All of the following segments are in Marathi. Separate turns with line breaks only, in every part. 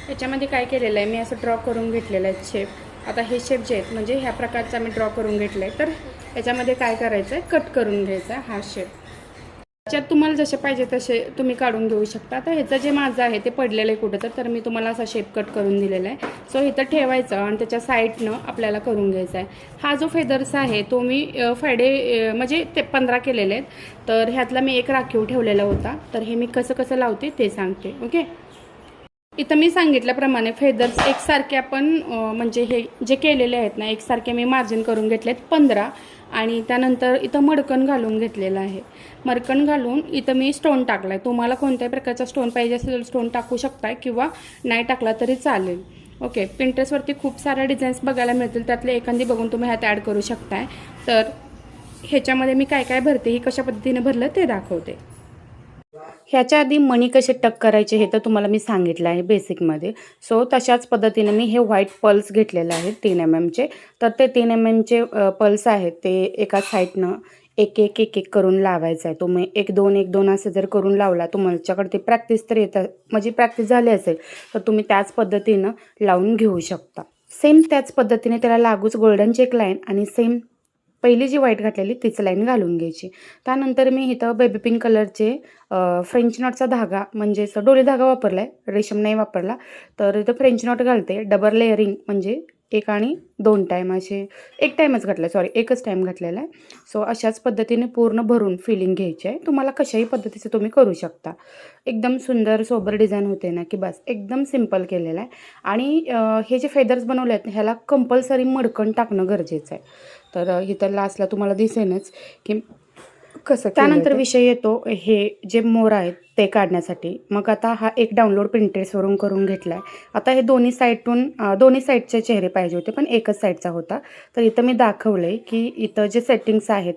याच्यामध्ये काय केलेलं आहे, मी असं ड्रॉ करून घेतलेलं आहे शेप. आता हे शेप जे आहेत म्हणजे ह्या प्रकारचा मी ड्रॉ करून घेतलं आहे. तर याच्यामध्ये काय करायचं आहे, कट करून घ्यायचा हा शेप. त्याच्यात तुम्हाला जसे पाहिजे तसे तुम्ही काढून घेऊ शकता. आता ह्याचं जे माझं आहे ते पडलेलं आहे कुठं तर मी तुम्हाला असा शेप कट करून दिलेला आहे. सो इथं ठेवायचं आणि त्याच्या साईडनं आपल्याला करून घ्यायचा आहे. हा जो फेदर्स आहे तो मी फायडे म्हणजे ते 15 केलेले आहेत. तर ह्यातला मी एक राखीव ठेवलेला होता. तर हे मी कसं कसं लावते ते सांगते. ओके, इथं मी सांगितल्याप्रमाणे फेदर्स एकसारखे आपण म्हणजे हे जे केलेले आहेत ना एकसारखे मी मार्जिन करून घेतलेत 15 आणि त्यानंतर इथं मडकण घालून घेतलेलं आहे. मडकण घालून इथं मी स्टोन टाकला आहे. तुम्हाला कोणत्याही प्रकारचा स्टोन पाहिजे असेल तर स्टोन टाकू शकताय किंवा नाही टाकला तरी चालेल. ओके, पिंटरेस्टवरती खूप साऱ्या डिझाईन्स बघायला मिळतील, त्यातले एखादी बघून तुम्ही ह्यात ॲड करू शकताय. तर ह्याच्यामध्ये मी काय काय भरते ही कशा पद्धतीने भरलं ते दाखवते. ह्याच्या आधी मणी कसे टक करायचे हे तर तुम्हाला मी सांगितलं आहे बेसिकमध्ये. सो तशाच पद्धतीने मी हे व्हाईट पल्स घेतलेलं आहे 3 mm चे. तर ते 3 mm चे पल्स आहेत ते एका साईडनं एक एक एक एक करून लावायचं आहे. तुम्ही 1-2 1-2 असं जर करून लावला तुमच्याकडे ते प्रॅक्टिस तर येतं म्हणजे प्रॅक्टिस झाली असेल तर तुम्ही त्याच पद्धतीनं लावून घेऊ शकता. सेम त्याच पद्धतीने त्याला लागूच गोल्डन चेक लाईन आणि सेम पहिली जी व्हाईट घातलेली तीच लाईन घालून घ्यायची. त्यानंतर मी इथं बेबी पिंक कलरचे फ्रेंच नॉटचा धागा म्हणजे असं डोली धागा वापरला आहे, रेशम नाही वापरला. तर इथं फ्रेंच नॉट घालते. डबल लेअरिंग म्हणजे 1 आणि 2 टाईम असे 1 टाईमच घातला आहे, सॉरी 1च टाईम घातलेला आहे. सो अशाच पद्धतीने पूर्ण भरून फिलिंग घ्यायची आहे. तुम्हाला कशाही पद्धतीचं तुम्ही करू शकता. एकदम सुंदर सोबर डिझाईन होते ना की बस एकदम सिंपल केलेलं आहे. आणि हे जे फेदर्स बनवले आहेत ह्याला कंपल्सरी मडकण टाकणं गरजेचं आहे. तर इथं लास्टला तुम्हाला दिसेनच की कसं. त्यानंतर विषय येतो हे जे मोर आहेत ते काढण्यासाठी. मग आता हा एक डाउनलोड Pinterestवरून करून घेतला आहे. आता हे दोन्ही साईडचे चेहरे पाहिजे होते पण एकच साईडचा होता. तर इथं मी दाखवलं आहे की इथं जे सेटिंग्स आहेत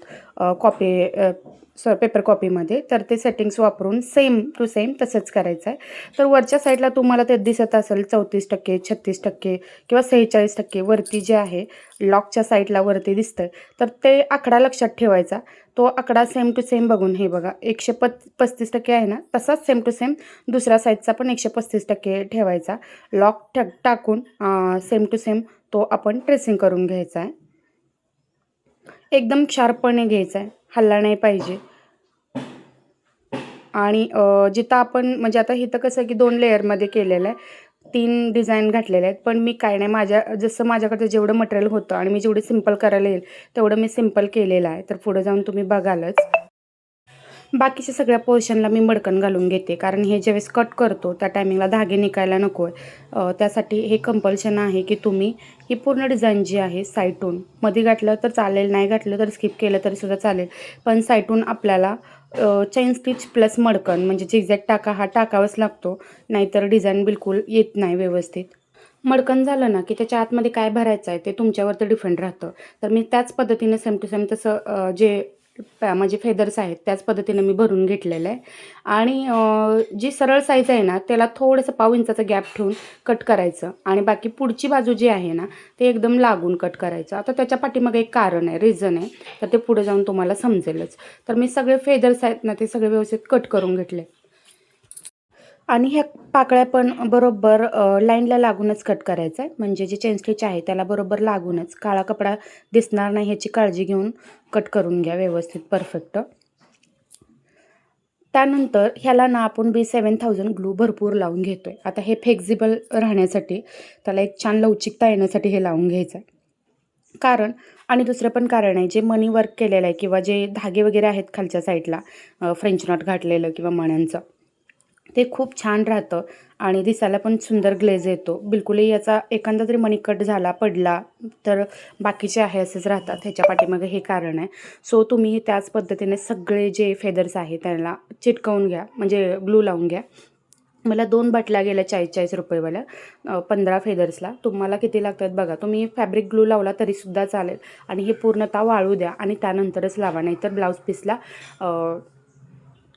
पेपर कॉपीमध्ये तर ते सेटिंग्स वापरून सेम टू सेम तसंच करायचं आहे. तर वरच्या साईडला तुम्हाला ते दिसत असेल 34%, 36% किंवा 46% वरती जे आहे लॉकच्या साईडला वरती दिसतंय तर ते आकडा लक्षात ठेवायचा. तो आकडा सेम टू सेम बघून हे बघा 135% आहे ना तसाच सेम टू सेम दुसऱ्या साईडचा पण 135% ठेवायचा. लॉक टाकून सेम टू सेम तो आपण ट्रेसिंग करून घ्यायचा आहे. एकदम शार्पपणे घ्यायचा आहे, हल्ला नाही पाहिजे. आणि जिथं आपण म्हणजे आता इथं कसं की 2 लेयरमध्ये केलेलं आहे, 3 डिझाईन घातलेले आहेत. पण मी काय नाही जसं माझ्याकडे जेवढं मटेरियल होतं आणि मी जेवढे सिंपल करायला येईल तेवढं मी सिंपल केलेलं आहे. तर पुढे जाऊन तुम्ही बघालच. बाकीच्या सगळ्या पोर्शनला मी मडकण घालून घेते कारण हे ज्यावेळेस कट करतो त्या टायमिंगला धागे निघायला नको आहे. त्यासाठी हे कंपल्शन आहे की तुम्ही ही पूर्ण डिझाईन जी आहे साईटून मध्ये घातलं तर चालेल, नाही घातलं तर स्किप केलं तरीसुद्धा चालेल. पण साईटून आपल्याला चेन स्टिच प्लस मडकण म्हणजे झिगझॅग टाका हा टाकावाच लागतो, नाहीतर डिझाईन बिलकुल येत नाही व्यवस्थित. मडकण झालं ना की त्याच्या आतमध्ये काय भरायचं आहे ते तुमच्यावरती डिपेंड राहतं. तर मी त्याच पद्धतीने सेम टू सेम तसं म्हणजे फेदर्स आहेत त्याच पद्धतीने मी भरून घेतलेलं आहे. आणि जी सरळ साईज आहे ना त्याला थोडंसं 1/2 इंचाचा गॅप ठेवून कट करायचं आणि बाकी पुढची बाजू जी आहे ना ते एकदम लागून कट करायचं. आता त्याच्या पाठीमागे एक कारण आहे, रिझन आहे, तर ते पुढे जाऊन तुम्हाला समजेलच. तर मी सगळे फेदर्स आहेत ना ते सगळे व्यवस्थित कट करून घेतले. आणि ह्या पाकळ्या पण बरोबर लाईनला लागूनच कट करायचं आहे. म्हणजे जे चेन स्टिच आहे त्याला बरोबर लागूनच, काळा कपडा दिसणार नाही ह्याची काळजी घेऊन कट करून घ्या व्यवस्थित परफेक्ट. त्यानंतर ह्याला ना आपण B7000 ग्लू भरपूर लावून घेतो आहे. आता हे फ्लेक्झिबल राहण्यासाठी त्याला एक छान लवचिकता येण्यासाठी हे लावून घ्यायचं आहे. कारण आणि दुसरं पण कारण आहे, जे मनी वर्क केलेलं आहे किंवा जे धागे वगैरे आहेत खालच्या साईडला फ्रेंच नॉट घातलेलं किंवा मण्यांचं ते खूप छान राहतं आणि दिसायला पण सुंदर ग्लेज येतो. बिलकुलही याचा एखादा जरी मणी कट झाला पडला तर बाकीचे आहे असेच राहतात. ह्याच्या पाठीमागे हे कारण आहे. सो तुम्ही त्याच पद्धतीने सगळे जे फेदर्स आहे त्याला चिटकवून घ्या म्हणजे ग्लू लावून घ्या. मला 2 बाटल्या गेल्या 40-40 रुपयेवाल्या 15 फेदर्सला. तुम्हाला किती लागतात बघा. तुम्ही फॅब्रिक ग्लू लावला तरीसुद्धा चालेल आणि हे पूर्णतः वाळू द्या आणि त्यानंतरच लावा, नाहीतर ब्लाऊज पीसला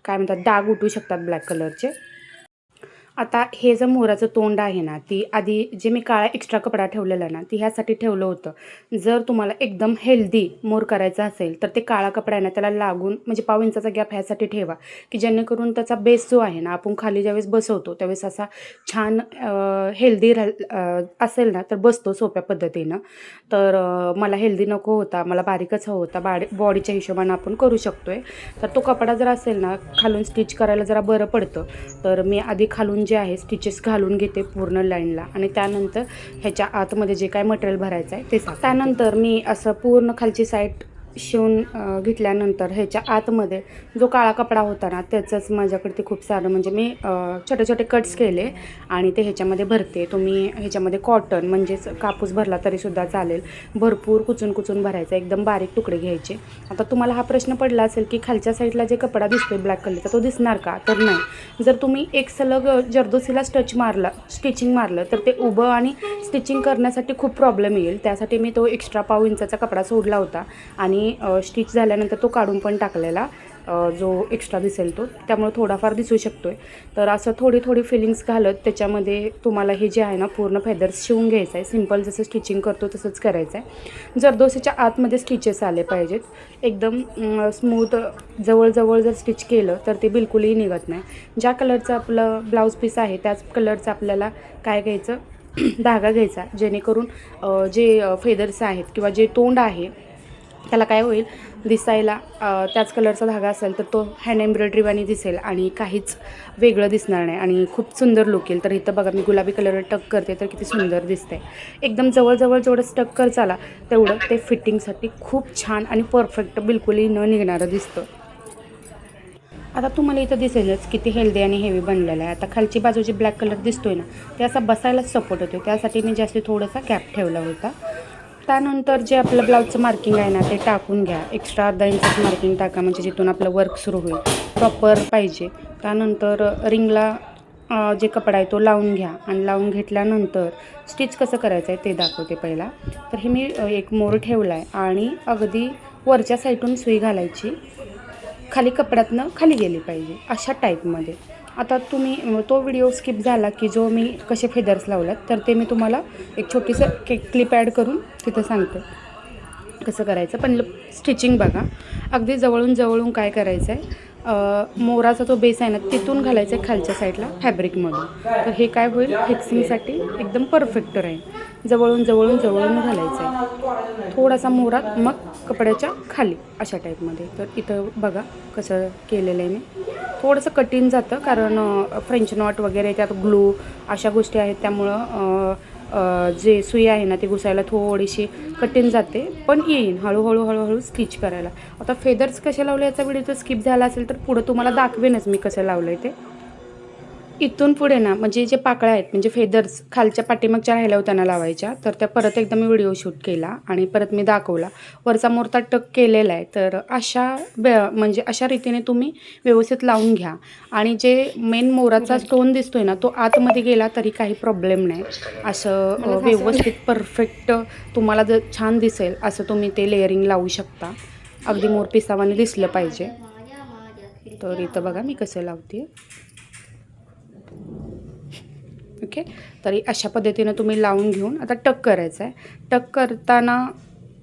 काय म्हणतात डाग उठू शकतात ब्लॅक कलरचे. आता हे जर मोराचं तोंड आहे ना, ती आधी जे मी काळा एक्स्ट्रा कपडा ठेवलेला ना, ती ह्यासाठी ठेवलं होतं. जर तुम्हाला एकदम हेल्दी मोर करायचा असेल तर ते काळा कपडा आहे ना त्याला लागून म्हणजे पाव इंचाचा गॅप ह्यासाठी ठेवा, की जेणेकरून त्याचा बेस जो आहे ना, आपण खाली ज्यावेळेस बसवतो त्यावेळेस असा छान हेल्दी असेल ना तर बसतो सोप्या पद्धतीनं. तर मला हेल्दी नको होता, मला बारीकच हवा होता, बॉडीच्या हिशोबानं आपण करू शकतो आहे. तर तो कपडा जर असेल ना खालून स्टिच करायला जरा बरं पडतं. तर मी आधी खालून जे आहे स्टिचेस घालून घेते पूर्ण लाईनला आणि त्यानंतर ह्याच्या आतमध्ये जे काय मटेरियल भरायचं आहे ते त्यानंतर मी असं पूर्ण खालची साईड शिवून घेतल्यानंतर ह्याच्या आतमध्ये जो काळा कपडा होता ना त्याचंच माझ्याकडे ते खूप सारं म्हणजे मी छोटे छोटे कट्स केले आणि ते ह्याच्यामध्ये भरते. तुम्ही ह्याच्यामध्ये कॉटन म्हणजेच कापूस भरला तरीसुद्धा चालेल, भरपूर कुचून कुचून भरायचं, एकदम बारीक तुकडे घ्यायचे. आता तुम्हाला हा प्रश्न पडला असेल की खालच्या साईडला जे कपडा दिसतोय ब्लॅक कलरचा तो दिसणार का? तर नाही. जर तुम्ही एक सलग जरदोसीला स्टिचिंग मारलं तर ते उभं आणि स्टिचिंग करण्यासाठी खूप प्रॉब्लेम येईल. त्यासाठी मी तो एक्स्ट्रा पाव इंचाचा कपडा सोडला होता आणि स्टिच झाल्यानंतर तो काढून पण टाकलेला, जो एक्स्ट्रा दिसेल तो, त्यामुळे थोडाफार दिसू शकतो आहे. तर असं थोडी थोडी फिलिंग्स घालत त्याच्यामध्ये तुम्हाला हे जे आहे ना पूर्ण फेदर्स शिवून घ्यायचं आहे. सिम्पल जसं स्टिचिंग करतो तसंच करायचं आहे. जरदोसीच्या आतमध्ये स्टिचेस आले पाहिजेत, एकदम स्मूथ. जवळजवळ जर स्टिच केलं तर ते बिलकुलही निघत नाही. ज्या कलरचं आपलं ब्लाऊज पीस आहे त्याच कलरचं आपल्याला काय घ्यायचं धागा घ्यायचा, जेणेकरून जे फेदर्स आहेत किंवा जे तोंड आहे त्याला काय होईल दिसायला, त्याच कलरचा धागा असेल तर तो हँड एम्ब्रॉयडरीवानी दिसेल आणि काहीच वेगळं दिसणार नाही आणि खूप सुंदर लुक येईल. तर इथं बघा मी गुलाबी कलर टक करते तर किती सुंदर दिसते. एकदम जवळजवळ जेवढं स्टक कर चाला तेवढं ते फिटिंगसाठी खूप छान आणि परफेक्ट बिलकुलही न निघणारं दिसतं. आता तुम्हाला इथं दिसेलच किती हेल्दी आणि हेवी बनलेलं आहे. आता खालची बाजू जी ब्लॅक कलर दिसतोय ना ते असा बसायलाच सपोर्ट होतो, त्यासाठी मी जास्त थोडासा गॅप ठेवला होता. त्यानंतर जे आपलं ब्लाऊजचं मार्किंग आहे ना ते टाकून घ्या. एक्स्ट्रा अर्धा इंचाचं मार्किंग टाका, म्हणजे जिथून आपलं वर्क सुरू होईल प्रॉपर पाहिजे. त्यानंतर रिंगला जे कपडा आहे तो लावून घ्या आणि लावून घेतल्यानंतर स्टिच कसं करायचं आहे ते दाखवते पहिला. तर हे मी एक मोर ठेवला आहे आणि अगदी वरच्या साईडून सुई घालायची, खाली कपड्यातनं खाली गेली पाहिजे अशा टाईपमध्ये. आता तुम्ही तो व्हिडिओ स्किप झाला की जो मी कसे फेदर्स लावलात तर ते मी तुम्हाला एक छोटीसं क्लिप ॲड करून तिथं सांगते कसं करायचं. पण स्टिचिंग बघा, अगदी जवळून काय करायचं आहे, मोराचा तो बेस आहे ना तिथून घालायचं आहे खालच्या साईडला फॅब्रिकमधून. तर हे काय होईल फिक्सिंगसाठी एकदम परफेक्ट राहील. जवळून घालायचं आहे थोडासा मोरात, मग कपड्याच्या खाली अशा टाईपमध्ये. तर इथं बघा कसं केलेलं आहे मी. थोडंसं कठीण जातं कारण फ्रेंच नॉट वगैरे त्यात ग्लू अशा गोष्टी आहेत, त्यामुळं जे सुई आहे ना ती घुसायला थोडीशी कठीण जाते, पण येईन हळूहळू स्टिच करायला. आता फेदर्स कसे लावले याचा व्हिडिओ तर स्किप झाला असेल तर पुढं तुम्हाला दाखवेनच मी कसं लावलं आहे ते. इथून पुढे ना म्हणजे जे पाकळ्या आहेत म्हणजे फेदर्स खालच्या पाठीमागच्या राहिल्या होत्या ना लावायच्या, तर त्या परत एकदा मी व्हिडिओ शूट केला आणि परत मी दाखवला. वरचा मोरता टक केलेला आहे. तर म्हणजे अशा रीतीने तुम्ही व्यवस्थित लावून घ्या. आणि जे मेन मोराचा स्टोन दिसतोय ना तो आतमध्ये गेला तरी काही प्रॉब्लेम नाही. असं व्यवस्थित परफेक्ट तुम्हाला जर छान दिसेल असं तुम्ही ते लेअरिंग लावू शकता. अगदी मोर पिसावाने दिसलं पाहिजे. तर इथं बघा मी कसं लावते. ओके, तरी अशा पद्धतीनं तुम्ही लावून घेऊन आता टक करायचं आहे. टक करताना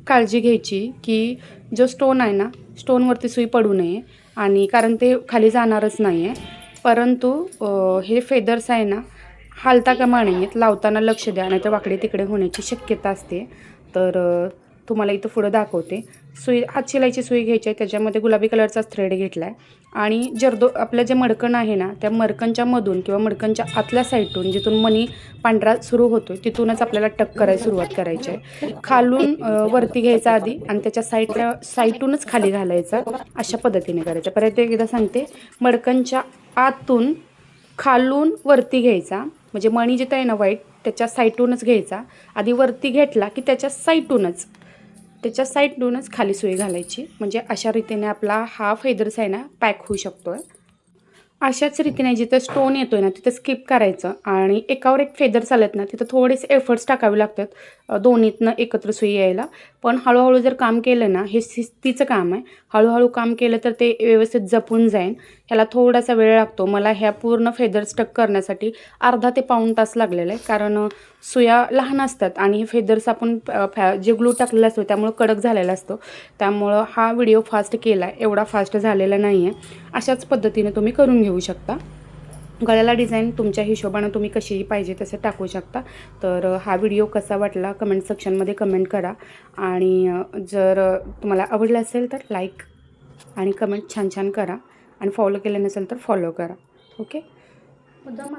काळजी घ्यायची की जो स्टोन आहे ना स्टोनवरती सुई पडू नये, आणि कारण ते खाली जाणारच नाही आहे. परंतु हे फेदर्स आहे ना हालता कामा नाही आहेत, लावताना लक्ष द्या नाही तर वाकडे तिकडे होण्याची शक्यता असते. तर तुम्हाला इथं पुढं दाखवते. सुई हात शिलाईची सुई घ्यायची आहे, त्याच्यामध्ये गुलाबी कलरचाच थ्रेड घेतला आहे आणि आपलं जे मडकण आहे ना त्या मडकणच्या मधून किंवा मडकणच्या आतल्या साईडून जिथून मणी पांढरा सुरू होतो तिथूनच आपल्याला टक करायला सुरुवात करायची आहे. खालून वरती घ्यायचा आधी आणि त्याच्या साईडूनच खाली घालायचा, अशा पद्धतीने करायचं. परत एकदा सांगते, मडकणच्या आतून खालून वरती घ्यायचा, म्हणजे मणी जिथं आहे ना व्हाईट त्याच्या साईडूनच घ्यायचा. आधी वरती घेतला की त्याच्या साईडूनच खाली सुई घालायची, म्हणजे अशा रीतीने आपला हा फेदर्स आहे ना पॅक होऊ शकतो आहे. अशाच रीतीने जिथं स्टोन येतो आहे ना तिथं स्किप करायचं आणि एकावर एक फेदर्स आलेत ना तिथं थोडेसे एफर्ट्स टाकावे लागतात दोन्हीतनं एकत्र सुई यायला. पण हळूहळू जर काम केलं ना, हे शिस्तीचं काम आहे, हळूहळू काम केलं तर ते व्यवस्थित जपून जाईल. ह्याला थोडासा वेळ लागतो. मला ह्या पूर्ण फेदर स्टक करण्यासाठी अर्धा ते पाऊण तास लागलेला आहे, कारण सुया लहान असतात आणि हे फेदर्स आपण जे ग्लू टाकलेला असतो त्यामुळं कडक झालेला असतो. त्यामुळं हा व्हिडिओ फास्ट केला आहे, एवढा फास्ट झालेला नाही आहे. अशाच पद्धतीने तुम्ही करून घेऊ शकता. गळ्याला डिझाईन तुमच्या हिशोबानं तुम्ही कशीही पाहिजे तसं टाकू शकता. तर हा व्हिडिओ कसा वाटला कमेंट सेक्शनमध्ये कमेंट करा, आणि जर तुम्हाला आवडलं असेल तर लाईक आणि कमेंट छान छान करा, आणि फॉलो केलं नसेल तर फॉलो करा. ओके. मुद्दाम